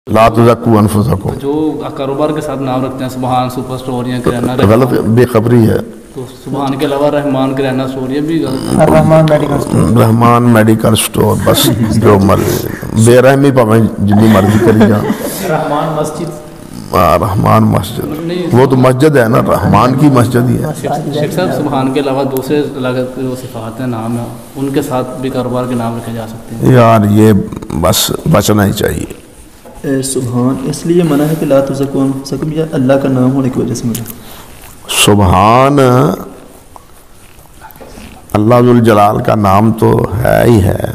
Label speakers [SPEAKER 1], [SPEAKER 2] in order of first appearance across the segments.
[SPEAKER 1] لا تزکوا انفسکم،
[SPEAKER 2] جو کاروبار کے ساتھ نام رکھتے ہیں سبحان سپر اسٹور یا کریانہ،
[SPEAKER 1] غلط بے خبری ہے.
[SPEAKER 2] تو سبحان کے علاوہ رحمان کریانہ اسٹور یہ بھی غلط.
[SPEAKER 3] الرحمن میڈیکل اسٹور،
[SPEAKER 1] رحمان میڈیکل اسٹور، بس جو مرضی بے رحمی پاویں جنی مرضی کری جا.
[SPEAKER 3] رحمان مسجد،
[SPEAKER 1] رحمان مسجد وہ تو مسجد ہے نا، رحمان کی مسجد ہی ہے.
[SPEAKER 2] شیخ صاحب سبحان کے علاوہ دوسرے الگ جو صفات ہیں نام ہیں ان کے ساتھ بھی کاروبار کے نام رکھے جا سکتے ہیں.
[SPEAKER 1] یار یہ بس بچنا ہی چاہیے.
[SPEAKER 4] سبحان اس لیے منع ہے کہ لا تزکوا انفسکم، یا اللہ کا نام ہونے کی وجہ سے منع.
[SPEAKER 1] سبحان اللہ ذوالجلال کا نام تو ہے ہی ہے،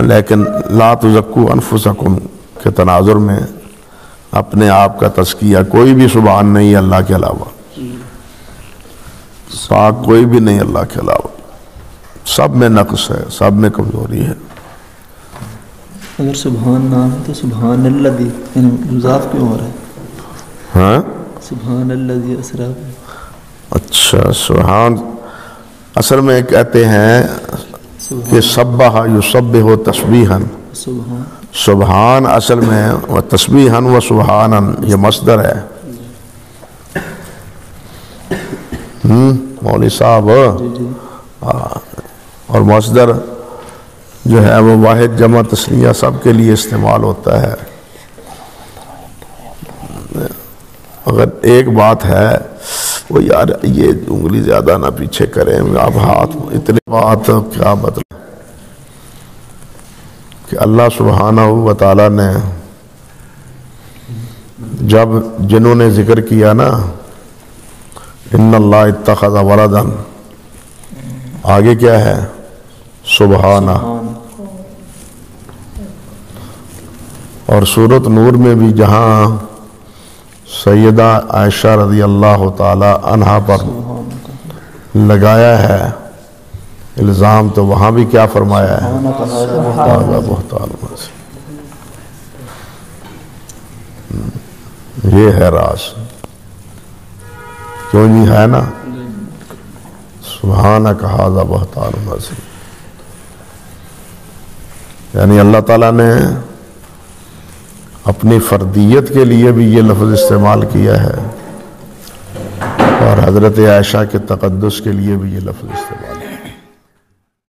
[SPEAKER 1] لیکن لا تزکوا انفسکم کے تناظر میں اپنے آپ کا تزکیہ کوئی بھی سبحان نہیں اللہ کے علاوہ، پاک کوئی بھی نہیں اللہ کے علاوہ، سب میں نقص ہے، سب میں کمزوری ہے.
[SPEAKER 4] اگر سبحان نام ہے تو سبحان الذی یعنی مضاف کیوں ہو رہا ہے؟
[SPEAKER 1] ہاں
[SPEAKER 4] سبحان الذی اسریٰ.
[SPEAKER 1] اچھا، سبحان اصل میں کہتے ہیں کہ سبح یسبح تسبیحا،
[SPEAKER 4] سبحان
[SPEAKER 1] سبحان اصل میں و تسبیحا و سبحانا یہ مصدر ہے. مولوی صاحب،
[SPEAKER 4] جی
[SPEAKER 1] اور مصدر جو ہے وہ واحد جمع تثنیہ سب کے لیے استعمال ہوتا ہے. اگر ایک بات ہے وہ یار یہ انگلی زیادہ نہ پیچھے کریں، آپ ہاتھ اتنے بات کیا مطلب کہ اللہ سبحانہ و تعالیٰ نے جب جنہوں نے ذکر کیا نا ان اللہ اتخذ ولدا، آگے کیا ہے؟ سبحانہ. اور سورۃ نور میں بھی جہاں سیدہ عائشہ رضی اللہ تعالی عنہا پر لگایا ہے الزام، تو وہاں بھی کیا فرمایا ہے؟ هذا بہتان عظیم. یہ ہے راز، کیوں جی ہے نا، سبحانک ھذا بہتان عظیم. یعنی اللہ تعالیٰ نے اپنی فردیت کے لیے بھی یہ لفظ استعمال کیا ہے اور حضرت عائشہ کے تقدس کے لیے بھی یہ لفظ استعمال